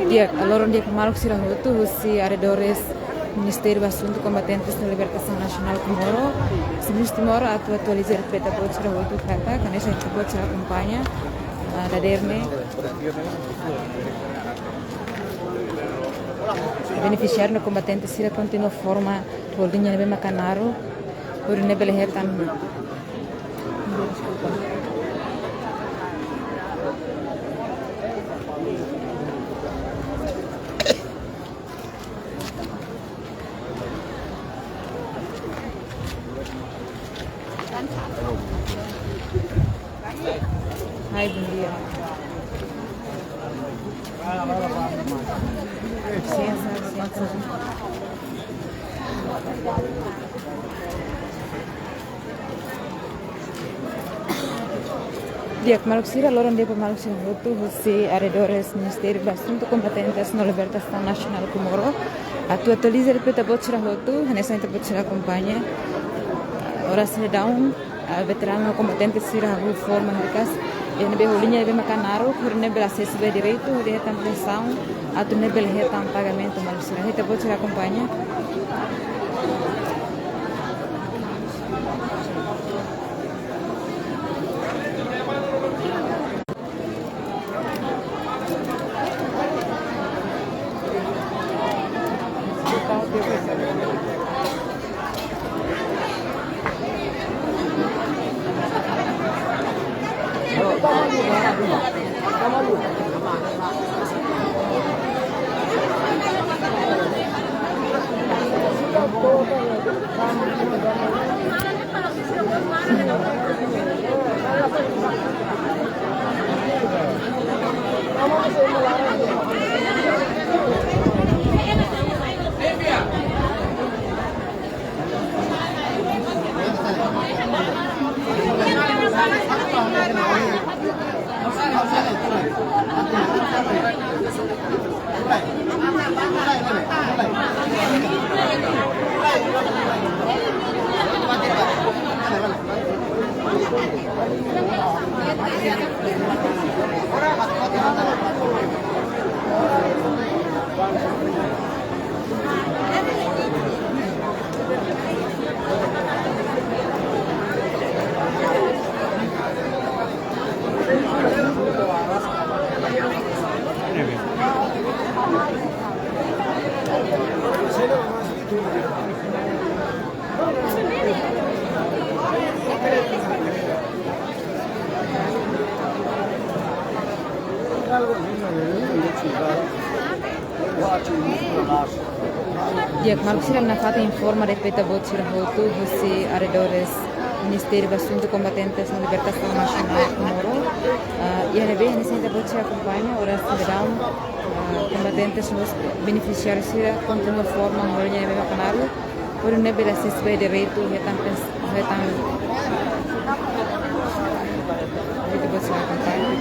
Dia, allora dia pemaluk sirah itu si arredores Ministério do Assunto Combatentes da Libertação Nacional Comoro, se nos Timor atualizar peta pode sirah itu kata, karena saya coba cara kampanye da derne beneficiário no combatente sirah continua forma holdingnya nebe makanaro, por nebe lehetan. Hai, bom dia. Licença. Dia pemaluk sirah, lorong dia pemaluk sirah itu si arredores Ministério do Assunto Combatentes na Libertação Nacional Comoro. Atualiza ele peta bot sirah itu, hanya saya bot sirah kampanye. Ora se down veterano combatente sirah forma mereka. Ele beholinha ele macanaro, por nebe acesso de direito, ele tem pensão, atu nebe ele tem pagamento, mas se ele pode ser acompanha. Dia Marxira na fata informa repeta bot sirhotu você arredores Ministério do Assunto Combatentes na Libertação Nacional Comoro. E a rebe nesse bot se acompanha ora serão combatentes nos beneficiários sira continua forma molnya nebe canal por nebe acesso de direito retan itu bot se acompanha.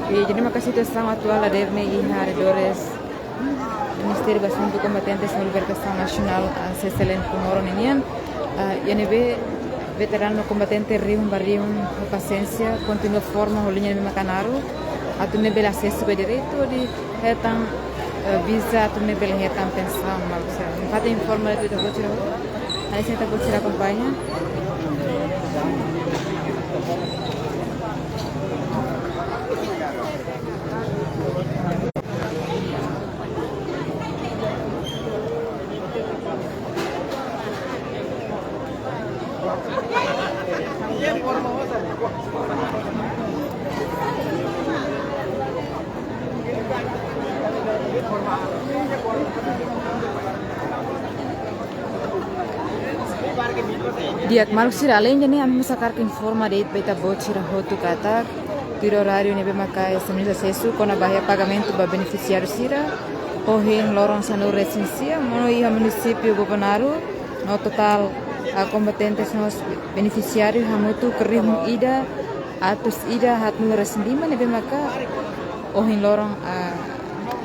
E jadi maka situação atual ada arredores Ministério do Assuntos Combatentes na Libertação Nacional CSLN Comoro Ninian INB veterano combatente Rium Barrium paciência continua forma o linha de Macanaru atune bela acesso ao direito de retam visa atune bela retam pensão mal infatti informa de tudo tiro aí senta por tirar acompanha Diak malusia além de nem a mim sacar que informa de beta botira roto kata tiro horário nebe makai semis acesso com a bahia pagamento para beneficiário sira ohin lorong sanu resensia mono ia município Bobonaru no total a combatentes nos beneficiário hamutu kerim ida atus ida hatnu resendima nebe maka ohin lorong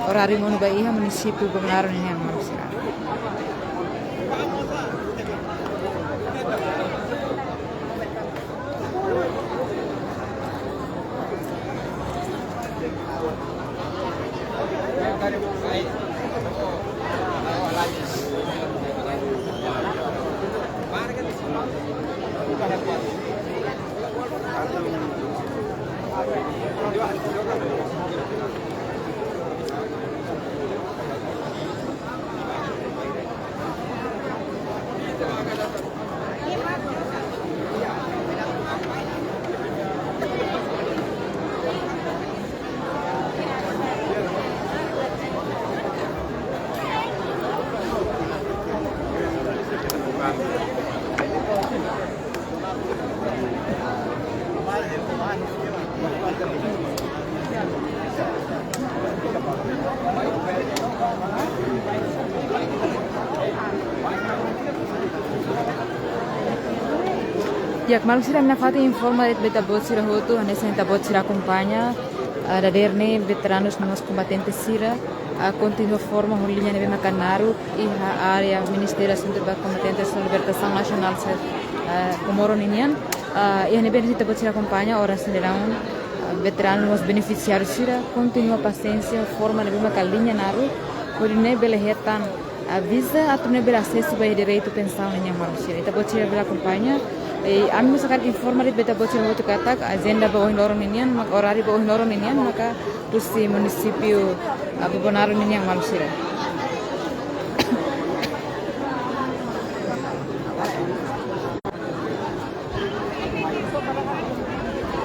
horário mono bahia município Bobonaru ni yang malusia Jak malu sira mina fati informa de beta bot sira hotu ane senta bot sira acompanha da derne veteranos nos combatentes sira a continua forma o linha nebe Macanaru e a área Ministério Assuntos Combatentes na Libertação Nacional Comoro Ninian e ane bene senta bot sira acompanha ora senderão veteranos nos beneficiários sira continua paciência forma nebe Macalinha naru por nebe lehetan avisa a tu nebe acesso ao direito pensão ninha malu sira ita bot sira bela acompanha Kami misalkan informa di beta bocil waktu katak agenda bawah lorong inian maka orari bawah lorong inian maka pusi munisipio Bobonaru ini yang malusira.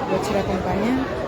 Bocil kampanye.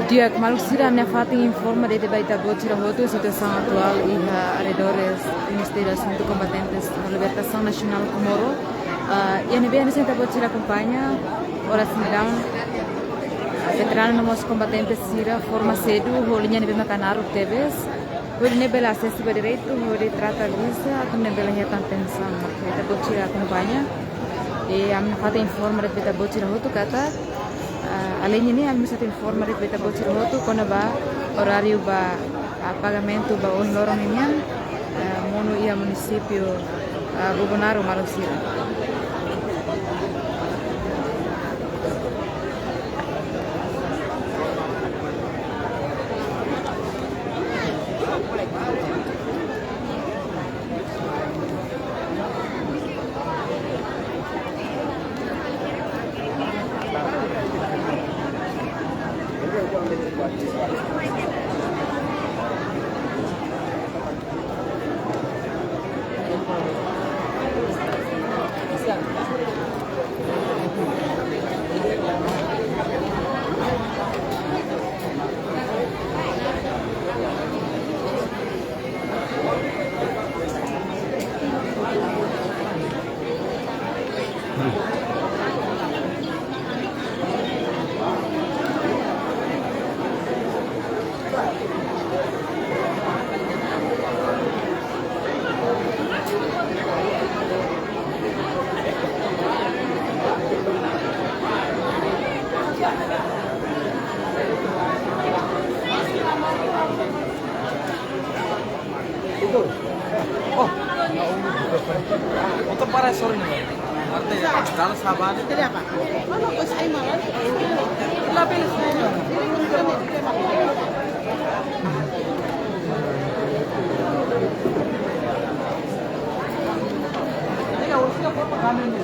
Dia kemarin sudah menyampaikan informa de baita bocira hotu situação atual e arredores do Ministério do Assuntos Combatentes da Libertação Nacional Comoro. E a NBN senta bocira acompanha ora semidão veterano nos combatentes sira forma cedo holinha nebe macanaro teves hoje nebela acesso ao direito hoje trata visa até nebela retan pensão marca bocira acompanha e a menyampaikan informa de baita bocira hotu kata além ini kami bisa informa de beta bocor hotu kona ba horário ba pagamento ba on lorong ini mono ia município Bobonaro Malosira. Untuk para sore nih, artinya kalau sahabat itu apa? Mana bos saya malah? Lebih ini usia berapa kali ini?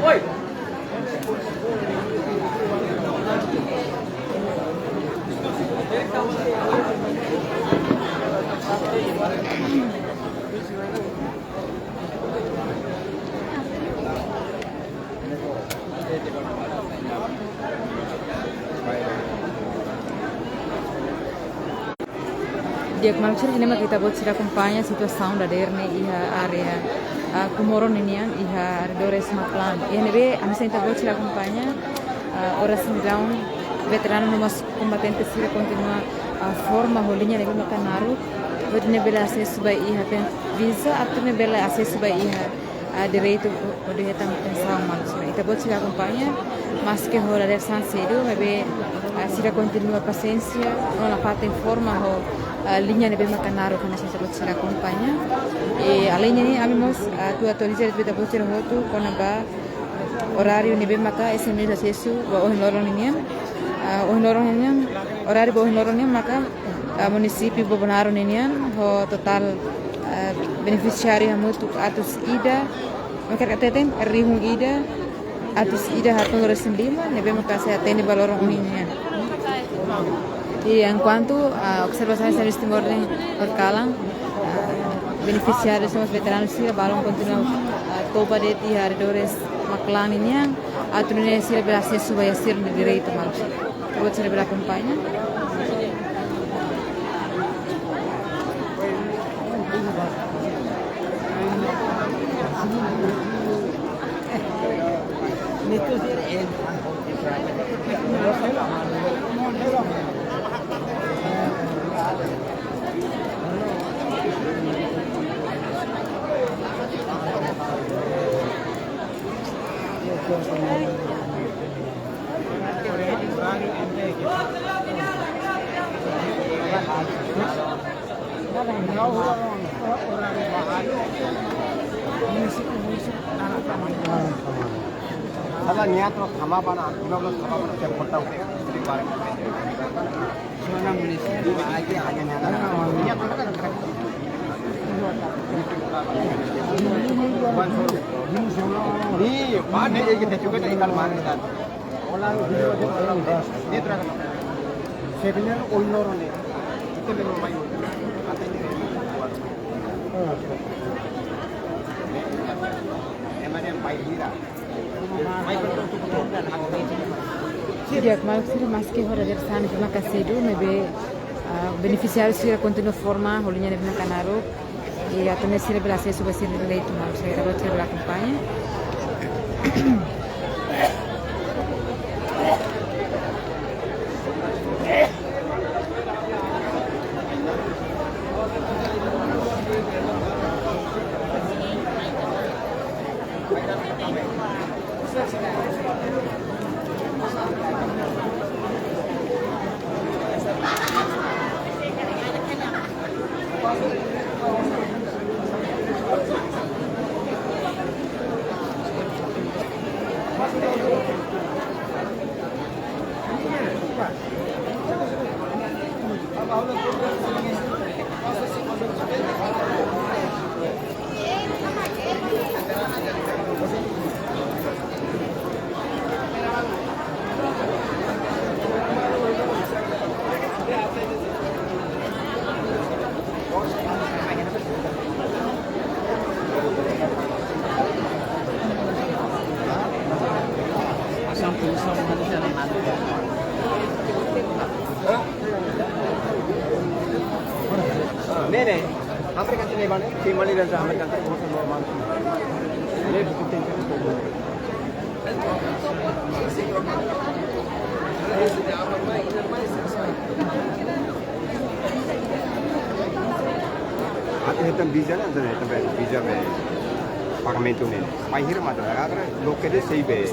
Oi. Dia kemarin ini kita buat sudah acompanha situação da derne iha area Comoro ninian iha arredores Maclan. E nebe a missa buat sudah acompanha ora semidão veterano nos combatentes sira continua forma holinha nebe macanaro. Vode nebela acesso ba iha pen visa atau nebela acesso ba iha direito de retam pensão malos. Ita buat sudah acompanha mas que rola deve san cedo nebe sira continua paciência não parte informa ho linha de macanaro que nós estamos a acompanhar e além disso abrimos tu atualizar de bota roto com a horário de maca esse mês acesso o honoronian horário o honoronian maca município Bobonaro ninian o total beneficiário muito atus ida maka katen rihung ida atus ida hatun resenlima nebe maca se atende valor ninian. Y en cuanto a observaciones en este orden Orcalan, beneficiarios somos veteranos y el balón continúa topa de ti arredores Maclan ini yang aturannya sih berhasil supaya sir di direito malu. Buat saya berakompanya. Itu sih Salah niat lo sama bana, udah lo sama bana siapa pun tahu. Soalnya munisip aja hanya niat. Ni bahan ni kita juga ikan mana kan? Orang dia terang. Sebenarnya orang ni itu memang main. Emang yang baik dia. Baik betul betul dan Siriak Malxir más que hora de San Juma Casidu, me ve beneficiários que continuam forma, holinha de Canaro, e a também se revela se sobre ser eleito, mas se revela se revela campanha. Nene, hampir kan sini mana? Si Mali dan Ahmed kan urusan normal. Ini buku tingkat itu. Ate hitam visa na antara hitam visa be pagamento ne. Pahir mata agar log ke de sei be.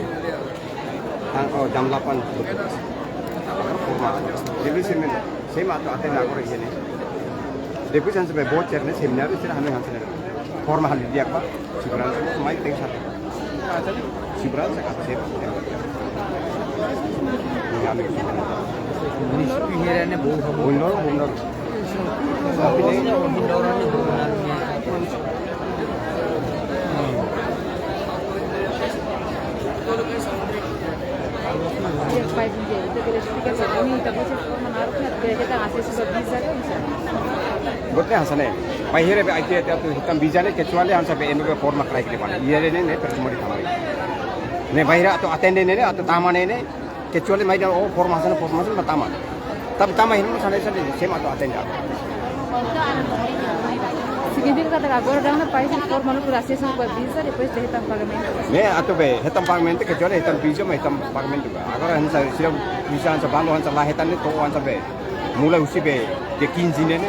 Tang jam 8 forma. Jadi sei mata ate na ko ini. Depuis que sampai bocor nih seminar itu kami hancur. Forma hal dia apa? Sibran itu mai tek satu. Sibran saya kata siapa? Kami ini pikirannya benar. Tapi ini orangnya benar. Faz um dia, então ele explica para mim, então você forma na hora que kita ngasih sebuah visa kan bisa. Betul hasilnya. Pahirnya be IT itu hitam visa nih kecuali han sampai MB forma kerai kiri mana. Iya ini percuma ditambah. Nih pahirnya atau attendant ini atau taman ini kecuali mai forma sana taman. Tapi taman ini sana same atau attendant. Significa que agora dá uma país forma no processo com a visa depois de hitam pagamento. Nih atau be hitam pagamento kecuali hitam visa mai hitam pagamento juga. Agora han sila visa han sebalo han salah hitam itu han sampai mulai usi be ke 15 ini.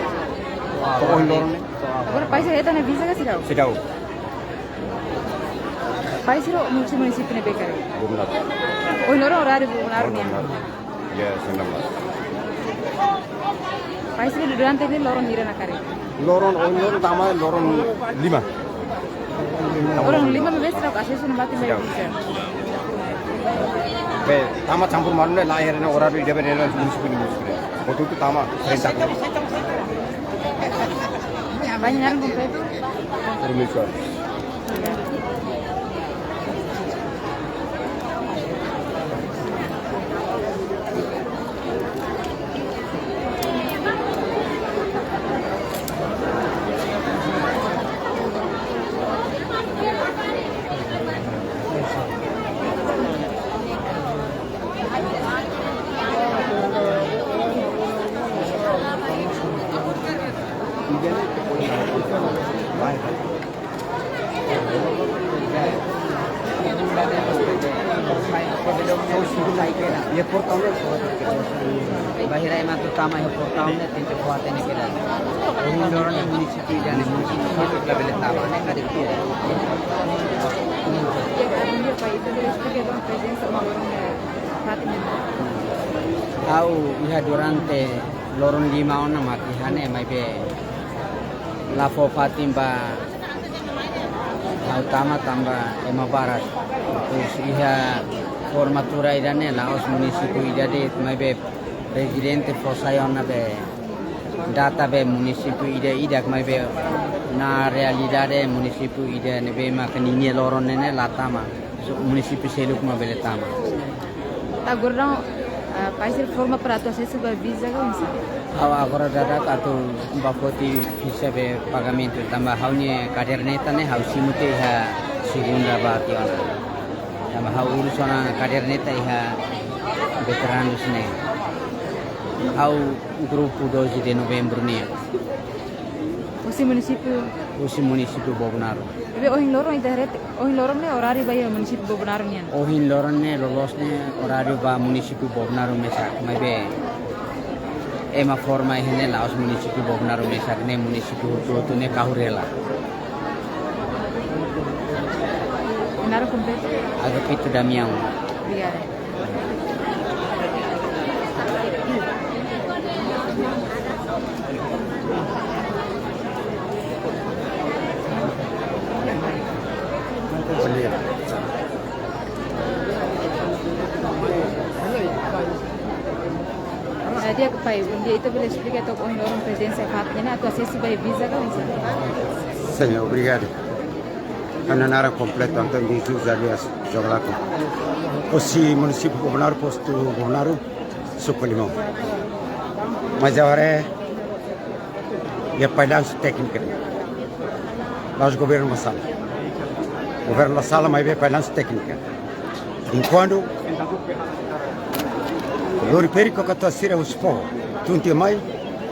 Agora país hitam na visa kan sih Sedau. País itu município ne bekar. Benar. Oh loro horário benar nih. Ya, senang. País itu durante ini lorong dira nak kare. Lorong tama lorong 5. Orang 5 mes terus asal sun mati mai visa. Be tama campur marune lahir na orang di depan era municipal. Waktu itu tama perintah. Banyak orang komplit. Permisor. Ia portaunya bahira emang terutama yang portaunya tinta kuatnya kira. Ini orangnya municipal dan municipal itu lebih tahu nih kadang dia. Dia país itu dia explica com presença uma orang Tahu iha durante lorong 5 ona matihane mai be Lafo Fatimba utama tambah Ema Barat. Terus iha formatura idane Laos municipio idade mai be presidente Fosayona be data be município ida mai be na realidade município ida ne be ma kanini loron ne latama município seluk ma bele tama. Agora país forma para tu acesso a visa kan sih. Agora data atau bapoti visa be pagamento tambah haunya caderneta ne hau simute ha segunda bati ona. Tambah hau urusona caderneta ha veteranos ne. Hau grupo 12 de novembro ne. Usi município Bobonaro. Tapi ohin lorong ne horário vai município Bobonaro nian. Ohin lorong ne lolos ne horário ba município Bobonaro mesak. Mai be ema forma hene laos município Bobonaro mesak ne município tu ne Kahurela. Naro completo. Agapito Damião. Obrigada. Dia que pai, dia itu boleh explicar atau orang orang presença fatnya atau acesse by visa kan isso. Sim, obrigado. Ananara completo Antônio de Jesus alias Joglaco. Osi município Bobonaro posto Bobonaro Sucolimão. Mas agora é balanço técnico. Nós governo uma sala. Governo da sala mas é balanço técnica. Enquanto Lori perico que tu assira os povos, tu não mai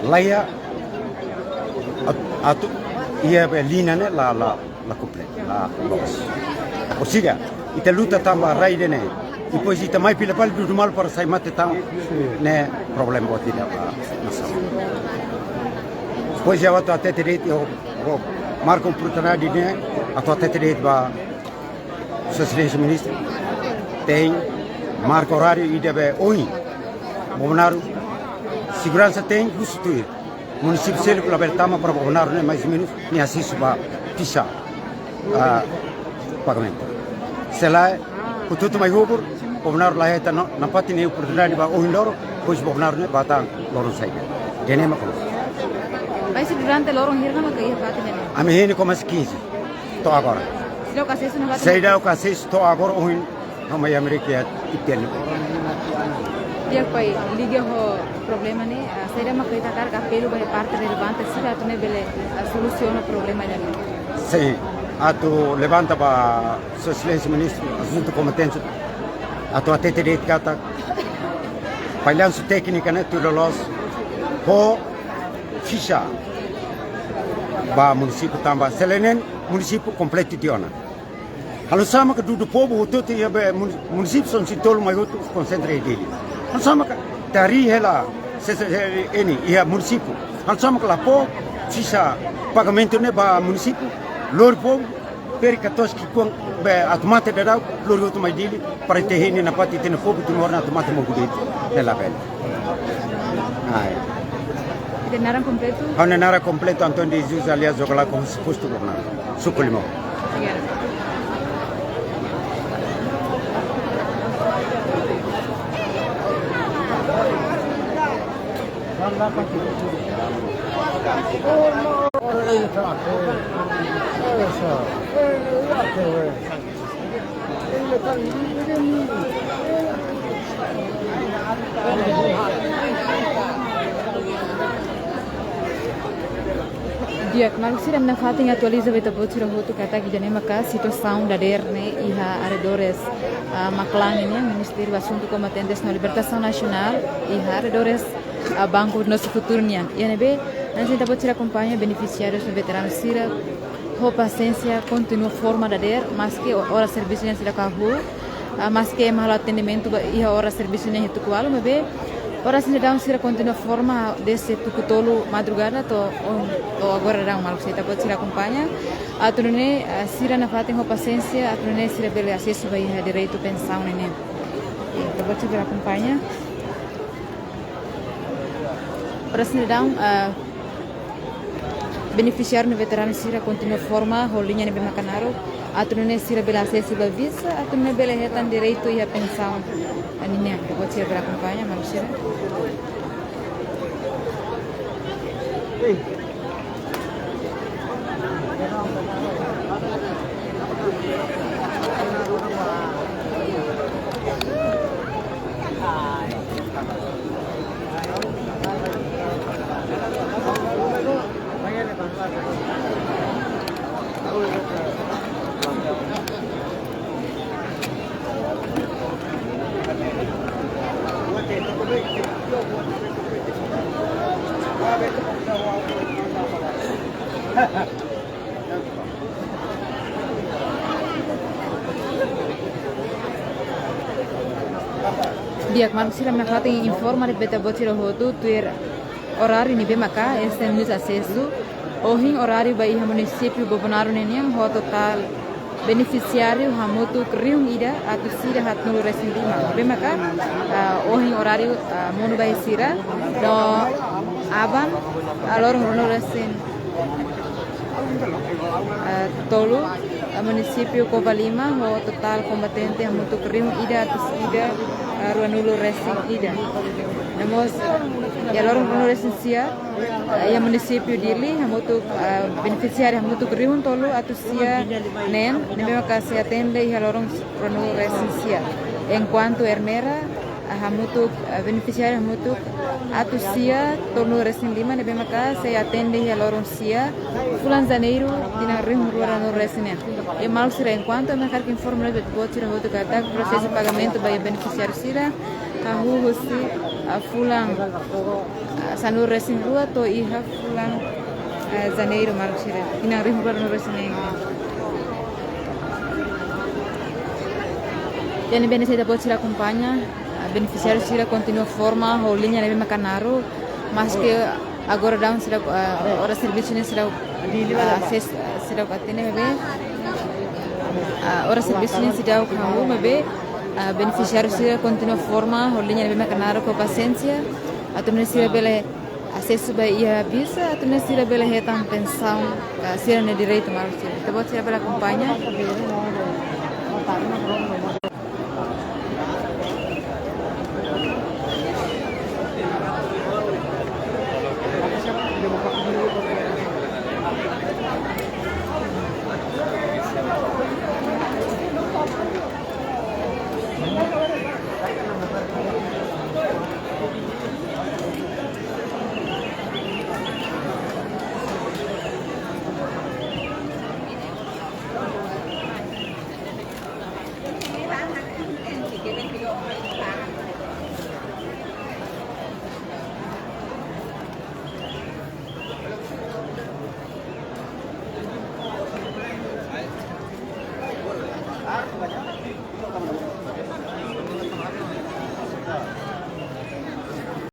laia atu ia lina né la completa la los. Ou seja, ita luta tamba raide né, depois ita mai pila pala do mal para sair mate tam né problema buat tidak masalah. Depois já tu até direito eu marco oportunidade né, atau até direito ba socialista ministro tem marco horário e deve oi Bobonaro, segurança tem, constituir. Município Selo pela Bertama para Bobonaro, né, mais ou menos, nem assim para pisar pagamento. Se lá, o tudo mais rubro, Bobonaro lá está na parte nem oportunidade para o Indoro, pois Bobonaro né, vai estar lorong saja. Dia macam. Mas durante lorong hirna maka ia parte né. A minha nem como 15, estou agora. Se dá o caso estou agora o não é América italiana. Dia pai liga ho problema ne saya mak kita tar kapelu by parte relevante se atau ne bele soluciona problema ne. Sim, atau levanta para socialista ministro assunto competência atau até direito kata balanço técnica né tudo los ho ficha ba município tambah selenen município completo diona. Kalau sama ke duduk povo itu ya município son sitol mai itu konsentrasi dele. Kalau sama ke dari hela ini ya município. Kalau sama ke lapo sisa pagamento ne ba município lor povo per katos ki kon be automate dadau lor itu mai dele para tehini na pati tena povo tu norna automate mo gudit hela bel. Ai. Narang completo. Hana nara completo Antônio de Jesus alias Joglaco posto Bobonaro. Sucolimão. Obrigada. Dia kemarin sih na fatin atualiza beta bocira hotu kata que janema ka situação da derne e ha arredores Maclan ini Ministério do Assunto Combatentes na Libertação Nacional e ha arredores Banco do Nosso Futurnia. E nebe nós então bocira acompanha beneficiários do veterano Sira ho paciência continua forma da der mas que hora serviço nem sila kahu mas que mal atendimento e hora serviço nem itu kualo nebe ora se dá sira continua forma desse tukutolo madrugada to agora dá mal você tá pode se acompanha atrune sira na fatin ho paciência atrune sira bele acesso vai direito pensão né então pode se acompanha ora se dá beneficiário no veterano sira continua forma ho linha ne macanaro atrune sira bele acesso vai visa atrune bele retan direito e a pensão aninha pode se acompanha mas sira Diak manusia mereka tem informa de beta botira rodo tuir horário ni bemaka este nos acesso ohin horário bai ha município governaro neniam ho total beneficiário hamutu kriung ida atu sira hat nulu resindima bemaka ohin horário mono bai sira do aban alor mono resin tolu município Covalima ho total combatente hamutu kriung ida atu ida ruanulu resin ida. Namos ya lorong ruanulu resin sia ya município dili hamutu beneficiário hamutu kriun tolu atu sia nen nebe makasi atende ya lorong ruanulu resin sia. Enquanto Hermera hamutu beneficiário hamutu atu sia tolu resin lima nebe makasi atende ya lorong sia fulan janeiro dina ruanulu resin. E mal sira enquanto mereka que informa de botira rodo kata processo de pagamento by beneficiário sira kahu hosi fulan sanu resin rua to iha fulan janeiro mal sira dina ruanulu resin. Yani beneficiário da botira acompanha beneficiário sira continua forma ou linha nebe macanaro mas que agora dá sira hora serviço ne sira acesso sira atene bebe ora serviço sira kamu bebe beneficiário sira continua forma ou linha nebe macanaro com paciência atau sira bele acesso ba ia bisa atau sira bele hetam pensão sira ne direito mas sira botira bela acompanha